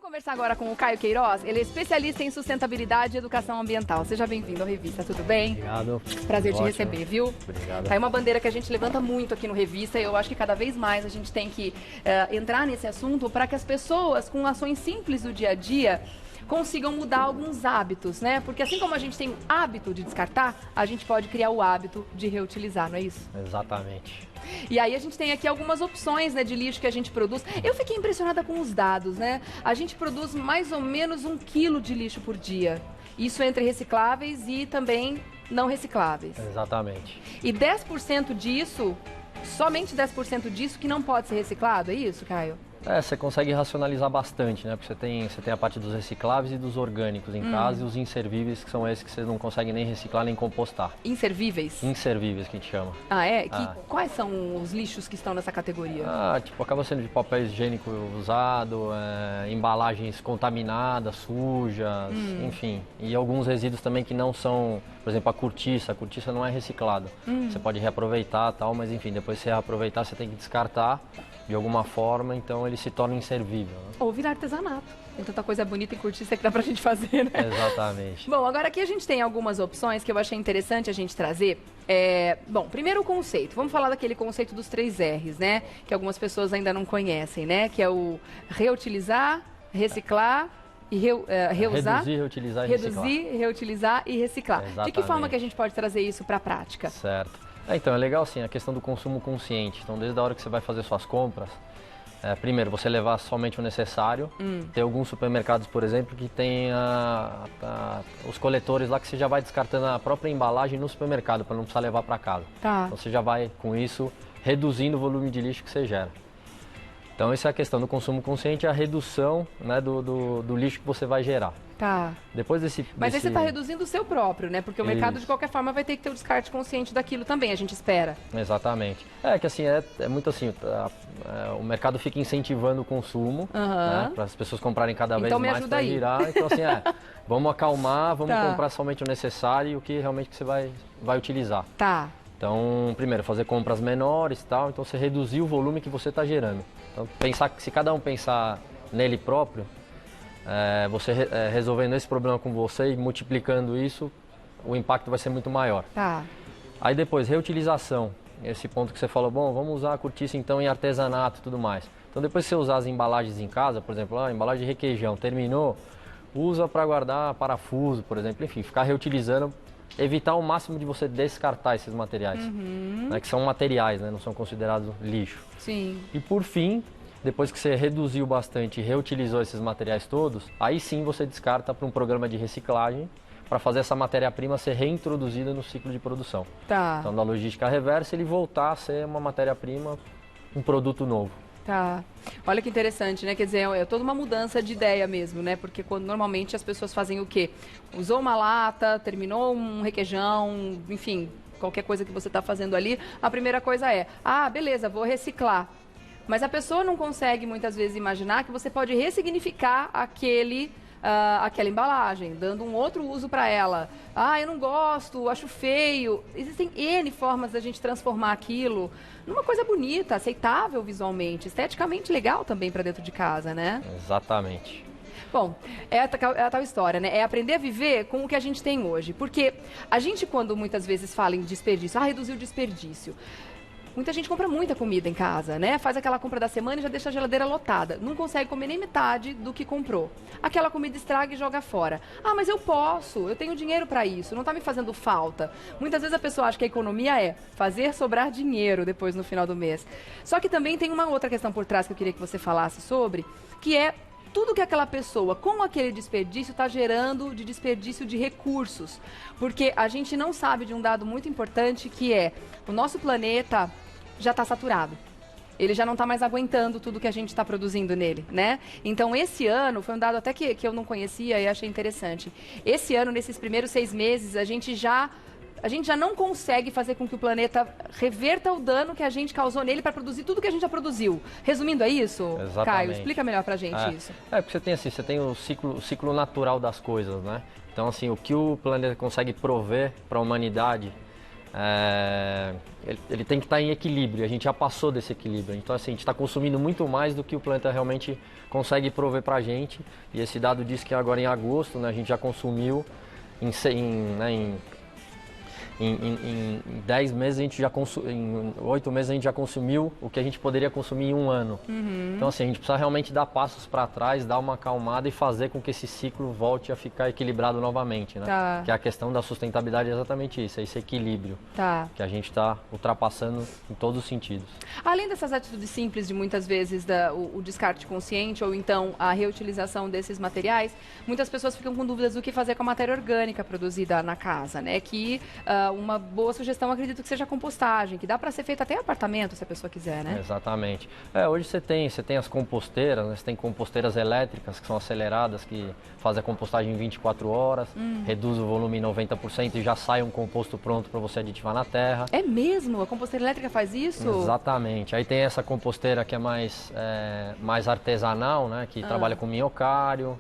Conversar agora com o Caio Queiroz, ele é especialista em sustentabilidade e educação ambiental. Seja bem-vindo à Revista, tudo bem? Obrigado. Prazer te receber, viu? Obrigado. Tá aí uma bandeira que a gente levanta muito aqui no Revista e eu acho que cada vez mais a gente tem que entrar nesse assunto para que as pessoas, com ações simples do dia a dia, consigam mudar alguns hábitos, né? Porque assim como a gente tem o hábito de descartar, a gente pode criar o hábito de reutilizar, não é isso? Exatamente. E aí a gente tem aqui algumas opções, né, de lixo que a gente produz. Eu fiquei impressionada com os dados, né? A gente produz mais ou menos 1 quilo de lixo por dia. Isso entre recicláveis e também não recicláveis. Exatamente. E 10% disso, somente 10% disso que não pode ser reciclado, é isso, Caio? Você consegue racionalizar bastante, né? Porque você tem a parte dos recicláveis e dos orgânicos em casa e os inservíveis, que são esses que você não consegue nem reciclar nem compostar. Inservíveis? Inservíveis, que a gente chama. Ah, é? Quais são os lixos que estão nessa categoria? Acaba sendo de papel higiênico usado, embalagens contaminadas, sujas, enfim. E alguns resíduos também que não são, por exemplo, a cortiça não é reciclada. Você pode reaproveitar e tal, mas enfim, depois de você reaproveitar, você tem que descartar de alguma forma, então ele se torna inservível. Né? Ou virar artesanato. Tem tanta coisa bonita em cortiça que dá pra gente fazer, né? Exatamente. Bom, agora aqui a gente tem algumas opções que eu achei interessante a gente trazer. Bom, primeiro o conceito. Vamos falar daquele conceito dos 3 R's, né? Que algumas pessoas ainda não conhecem, né? Que é o reutilizar, reciclar e reusar. Reduzir, reutilizar e reciclar. Reduzir, reutilizar e reciclar. Exatamente. De que forma que a gente pode trazer isso pra prática? Certo. Então, é legal sim a questão do consumo consciente. Então, desde a hora que você vai fazer suas compras, primeiro, você levar somente o necessário. Tem alguns supermercados, por exemplo, que tem os coletores lá que você já vai descartando a própria embalagem no supermercado, para não precisar levar para casa. Tá. Então, você já vai, com isso, reduzindo o volume de lixo que você gera. Então, essa é a questão do consumo consciente, a redução, né, do lixo que você vai gerar. Tá. Depois Mas aí você está reduzindo o seu próprio, né? Porque o mercado, de qualquer forma, vai ter que ter o descarte consciente daquilo também, a gente espera. Exatamente. Que assim, é muito assim, o mercado fica incentivando o consumo, né, para as pessoas comprarem cada vez mais para virar. Então assim, vamos acalmar, vamos comprar somente o necessário e o que realmente que você vai utilizar. Tá. Então, primeiro, fazer compras menores e tal, então você reduzir o volume que você está gerando. Então, pensar que se cada um pensar nele próprio, você resolvendo esse problema com você e multiplicando isso, o impacto vai ser muito maior. Tá. Aí depois, reutilização. Esse ponto que você falou, bom, vamos usar a cortiça então em artesanato e tudo mais. Então depois que você usar as embalagens em casa, por exemplo, embalagem de requeijão, terminou, usa para guardar parafuso, por exemplo, enfim, ficar reutilizando, evitar o máximo de você descartar esses materiais, né, que são materiais, né, não são considerados lixo. Sim. E por fim, depois que você reduziu bastante e reutilizou esses materiais todos, aí sim você descarta para um programa de reciclagem para fazer essa matéria-prima ser reintroduzida no ciclo de produção. Tá. Então, da logística reversa, ele voltar a ser uma matéria-prima, um produto novo. Tá. Olha que interessante, né? Quer dizer, é toda uma mudança de ideia mesmo, né? Porque quando normalmente as pessoas fazem o quê? Usou uma lata, terminou um requeijão, enfim, qualquer coisa que você está fazendo ali, a primeira coisa é, beleza, vou reciclar. Mas a pessoa não consegue muitas vezes imaginar que você pode ressignificar aquela embalagem, dando um outro uso para ela. Eu não gosto, acho feio. Existem N formas da gente transformar aquilo numa coisa bonita, aceitável visualmente, esteticamente legal também para dentro de casa, né? Exatamente. Bom, é a tal história, né? É aprender a viver com o que a gente tem hoje. Porque a gente, quando muitas vezes fala em desperdício, reduzir o desperdício. Muita gente compra muita comida em casa, né? Faz aquela compra da semana e já deixa a geladeira lotada. Não consegue comer nem metade do que comprou. Aquela comida estraga e joga fora. Mas eu posso, eu tenho dinheiro para isso, não está me fazendo falta. Muitas vezes a pessoa acha que a economia é fazer sobrar dinheiro depois no final do mês. Só que também tem uma outra questão por trás que eu queria que você falasse sobre, que é tudo que aquela pessoa, com aquele desperdício, está gerando de desperdício de recursos. Porque a gente não sabe de um dado muito importante, que é o nosso planeta já está saturado. Ele já não está mais aguentando tudo que a gente está produzindo nele, né? Então, esse ano, foi um dado até que eu não conhecia e achei interessante. Esse ano, nesses primeiros 6 meses, a gente já não consegue fazer com que o planeta reverta o dano que a gente causou nele para produzir tudo que a gente já produziu. Resumindo, é isso? Exatamente. Caio, explica melhor pra gente isso. Porque você tem o ciclo natural das coisas, né? Então, assim, o que o planeta consegue prover para a humanidade ele tem que estar em equilíbrio. A gente já passou desse equilíbrio. Então, assim, a gente está consumindo muito mais do que o planeta realmente consegue prover para a gente. E esse dado diz que agora em agosto, né, a gente já consumiu em 10 meses, em 8 meses a gente já consumiu o que a gente poderia consumir em um ano. Então, assim, a gente precisa realmente dar passos para trás, dar uma acalmada e fazer com que esse ciclo volte a ficar equilibrado novamente, né? Tá. Que a questão da sustentabilidade é exatamente isso, é esse equilíbrio que a gente está ultrapassando em todos os sentidos. Além dessas atitudes simples de muitas vezes o descarte consciente ou então a reutilização desses materiais, muitas pessoas ficam com dúvidas do que fazer com a matéria orgânica produzida na casa, né? Que uma boa sugestão, acredito que seja a compostagem, que dá para ser feita até em apartamento, se a pessoa quiser, né? Exatamente. Hoje você tem as composteiras, né? Você tem composteiras elétricas que são aceleradas, que fazem a compostagem em 24 horas, reduz o volume em 90% e já sai um composto pronto para você aditivar na terra. É mesmo? A composteira elétrica faz isso? Exatamente. Aí tem essa composteira que é mais artesanal, né? Que trabalha com minhocário.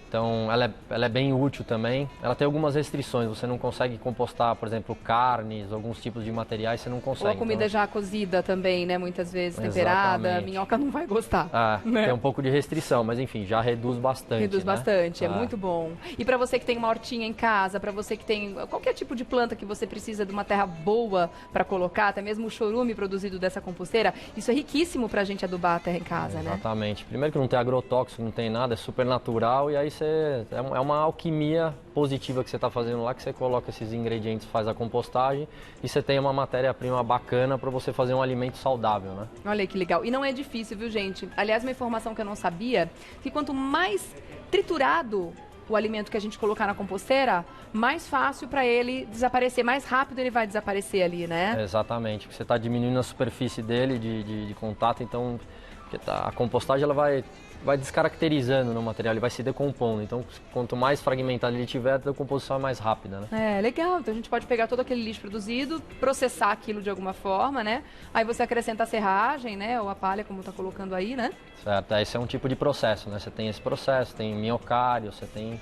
Então, ela é bem útil também. Ela tem algumas restrições. Você não consegue compostar, por exemplo, carnes, alguns tipos de materiais, você não consegue. Ou a comida já cozida também, né? Muitas vezes temperada. A minhoca não vai gostar. Né? Tem um pouco de restrição, mas enfim, já reduz bastante. Reduz bastante, é Ah. muito bom. E para você que tem uma hortinha em casa, para você que tem qualquer tipo de planta que você precisa de uma terra boa para colocar, até mesmo o chorume produzido dessa composteira, isso é riquíssimo para a gente adubar a terra em casa, né? Exatamente. Primeiro que não tem agrotóxico, não tem nada, é super natural e aí é uma alquimia positiva que você está fazendo lá, que você coloca esses ingredientes, faz a compostagem e você tem uma matéria-prima bacana para você fazer um alimento saudável, né? Olha aí que legal. E não é difícil, viu, gente? Aliás, uma informação que eu não sabia, que quanto mais triturado o alimento que a gente colocar na composteira, mais fácil para ele desaparecer, mais rápido ele vai desaparecer ali, né? Exatamente, porque você está diminuindo a superfície dele de contato, então a compostagem ela vai descaracterizando no material, ele vai se decompondo. Então, quanto mais fragmentado ele tiver, a decomposição é mais rápida, né? É, legal. Então, a gente pode pegar todo aquele lixo produzido, processar aquilo de alguma forma, né? Aí você acrescenta a serragem, né? Ou a palha, como tá colocando aí, né? Certo, esse é um tipo de processo, né? Você tem esse processo, tem minhocário, você tem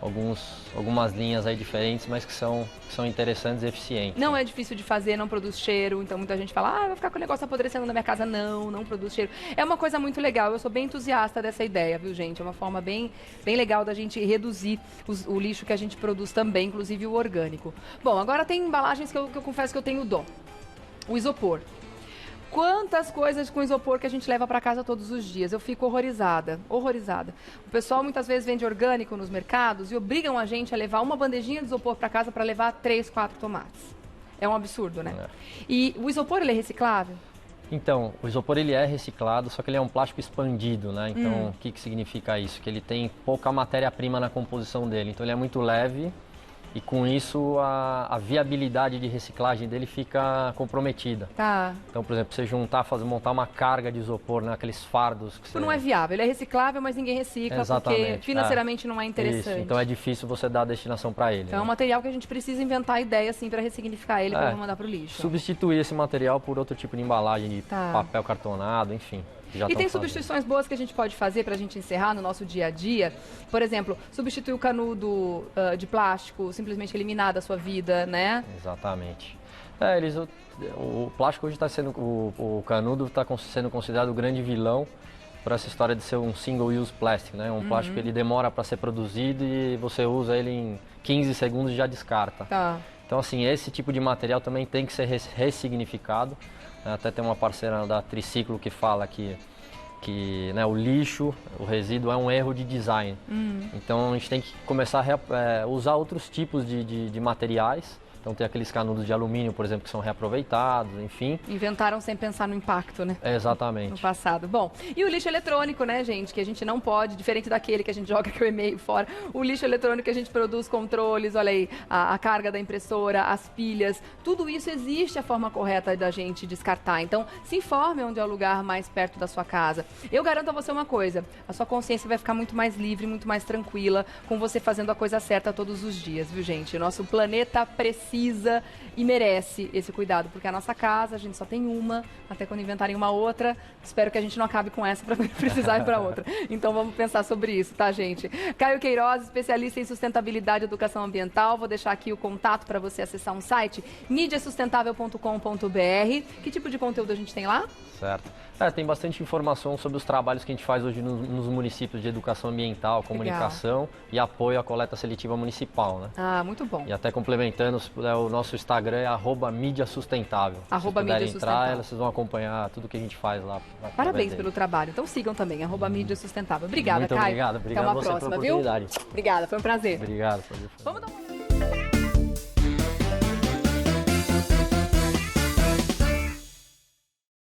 algumas linhas aí diferentes, mas que são interessantes e eficientes. Não é difícil de fazer, não produz cheiro, então muita gente fala, vai ficar com o negócio apodrecendo na minha casa. Não produz cheiro. É uma coisa muito legal, eu sou bem entusiasta dessa ideia, viu, gente? É uma forma bem legal da gente reduzir o lixo que a gente produz também, inclusive o orgânico. Bom, agora tem embalagens que eu confesso que eu tenho dó. O isopor. Quantas coisas com isopor que a gente leva para casa todos os dias. Eu fico horrorizada. O pessoal muitas vezes vende orgânico nos mercados e obrigam a gente a levar uma bandejinha de isopor para casa para levar 3, 4 tomates. É um absurdo, né? E o isopor, ele é reciclável? Então, o isopor ele é reciclado, só que ele é um plástico expandido, né? Então, o que significa isso? Que ele tem pouca matéria-prima na composição dele. Então, ele é muito leve. E com isso a viabilidade de reciclagem dele fica comprometida. Tá. Então, por exemplo, você montar uma carga de isopor, né, aqueles fardos que você... Não é viável, ele é reciclável, mas ninguém recicla. Exatamente, porque financeiramente não é interessante. Isso. Então é difícil você dar a destinação para ele. Então é um material que a gente precisa inventar ideia assim para ressignificar ele, para não mandar para o lixo. Substituir esse material por outro tipo de embalagem, de papel cartonado, enfim. E tem substituições boas que a gente pode fazer para a gente encerrar no nosso dia a dia. Por exemplo, substituir o canudo de plástico, simplesmente eliminar da sua vida, né? Exatamente. O plástico hoje está sendo, o canudo está sendo considerado o grande vilão por essa história de ser um single-use plastic, né? Um plástico que ele demora para ser produzido e você usa ele em 15 segundos e já descarta. Tá. Então, assim, esse tipo de material também tem que ser ressignificado. Até tem uma parceira da Triciclo que fala que né, o lixo, o resíduo é um erro de design. Então a gente tem que começar a usar outros tipos de materiais. Então tem aqueles canudos de alumínio, por exemplo, que são reaproveitados, enfim. Inventaram sem pensar no impacto, né? Exatamente. No passado. Bom, e o lixo eletrônico, né, gente? Que a gente não pode, diferente daquele que a gente joga que o e-mail fora, o lixo eletrônico que a gente produz controles, olha aí, a carga da impressora, as pilhas, tudo isso existe a forma correta da gente descartar. Então, se informe onde é o lugar mais perto da sua casa. Eu garanto a você uma coisa, a sua consciência vai ficar muito mais livre, muito mais tranquila, com você fazendo a coisa certa todos os dias, viu, gente? O nosso planeta precisa precisa e merece esse cuidado, porque a nossa casa, a gente só tem uma, até quando inventarem uma outra, espero que a gente não acabe com essa para precisar ir para outra. Então vamos pensar sobre isso, tá, gente? Caio Queiroz, especialista em sustentabilidade e educação ambiental, vou deixar aqui o contato para você acessar um site, mídiasustentável.com.br. Que tipo de conteúdo a gente tem lá? Certo. Tem bastante informação sobre os trabalhos que a gente faz hoje nos municípios de educação ambiental, comunicação e apoio à coleta seletiva municipal, né? Ah, muito bom. E até complementando, o nosso Instagram é @mídiasustentável. Se vocês puderem entrar, vocês vão acompanhar tudo que a gente faz lá. Parabéns pelo trabalho. Então sigam também, @mídiasustentável. Obrigada, muito Caio. obrigado. Obrigado Até uma a você próxima, pela viu? oportunidade. Obrigada, foi um prazer. Obrigado. Vamos dar uma...